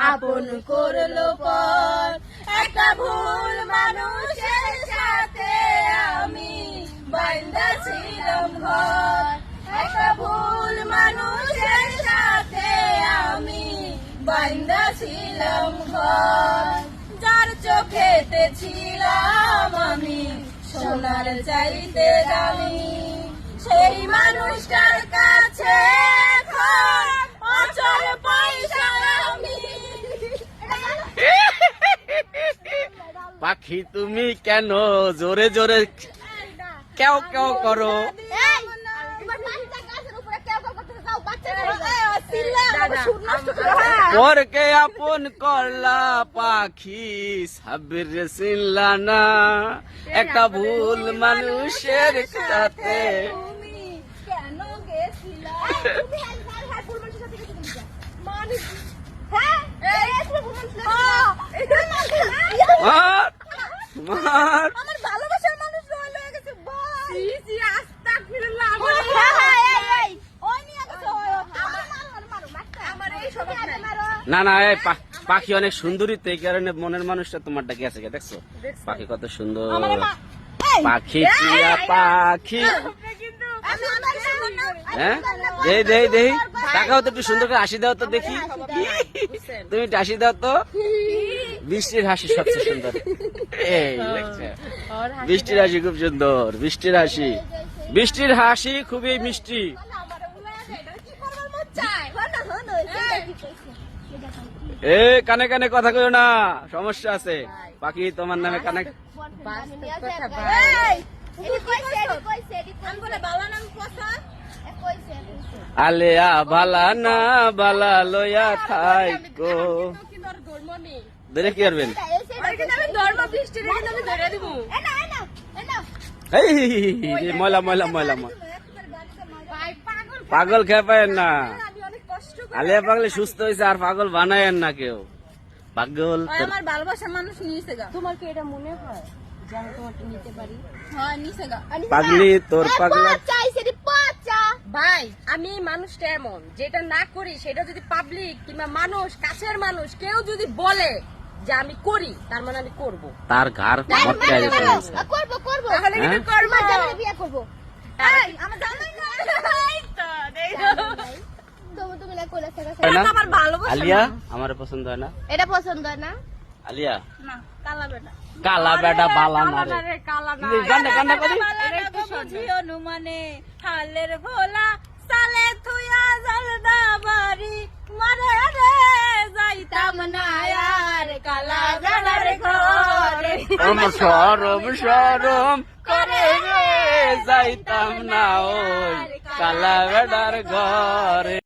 আপন করলো পর। একটা ভুল মানুষের সাথে আমি বান্ধা ছিলাম ঘর। একটা ভুল মানুষের সাথে আমি বান্ধা ছিলাম ঘর। যার চোখেতে ছিলাম আমি সোনার চাইতে দামি, সেই মানুষটার কাছে এখন অচল পয়সা আমি। পাখি তুমি কেন জোরে জোরে কেও কেও করো? পরকে আপন করলা পাখি সাবির চিনলা না, একটা ভুল মানুষের সাথে। তুমি কেন গেছিলা? মার, মার। আমার ভালোবাসার মানুষ রয়ে গেছে ভাই। না না, এই পাখি অনেক সুন্দরী তো, এই কারণে মনের মানুষটা তোমারটা গেছে। দেখছো পাখি কত সুন্দর? পাখি টিয়া পাখি। হ্যাঁ, দেই দেই দেই, টাকাও তো একটু সুন্দর করে হাসি দাও তো দেখি। তুমি একটু হাসি দাও তো। বৃষ্টির হাসি সবচেয়ে সুন্দর। এই দেখছো, বৃষ্টির হাসি খুব সুন্দর। বৃষ্টির হাসি, বৃষ্টির হাসি খুবই মিষ্টি। এ কানে কানে কথা কইও না, সমস্যা আছে। পাখি তোমার নামে কানে। আলেয়া বালা না বালা লইয়া থাইকো। ধরে কি করবেন? এই ময়লা ময়লা ময়লা ময়লা, পাগল খেয়ে পায়েন না। আলিয়া পাগলে সুস্থ হয়েছে, আর পাগল বানায়েন না কেউ। পাগল আমার ভালোবাসার মানুষ নিয়েছে গা। তোমার কি এটা মনে হয় যে আমি তোমাকে নিতে পারি? হ্যাঁ নিয়েছে গা। পাগলি তোর পাগলা। ভাই আমি এই মানুষটা এমন, যেটা না করি সেটা যদি পাবলিক কিংবা মানুষ, কাছের মানুষ কেউ যদি বলে যে আমি করি, তার মানে আমি করব। তার ঘর মটকায় যেতে হয়েছে। তাহলে কিন্তু করবো। বিয়ে করবো। আমার জামাই না। আমার ভালোবাসা আলিয়া আমার পছন্দ হয় না। এটা পছন্দ হয় না। আলিয়া না কালা বেটা। কালা বেটা বালা না রে। গান্ডা গান্ডা করি। বুঝিও অনুমানে হালের ভোলা সালে থুয়া জলদা বাড়ি মারে রে যাইতাম না আর কালা বেটার ঘরে। সরম সরম করে রে যাইতাম না ওই কালা বেটার ঘরে।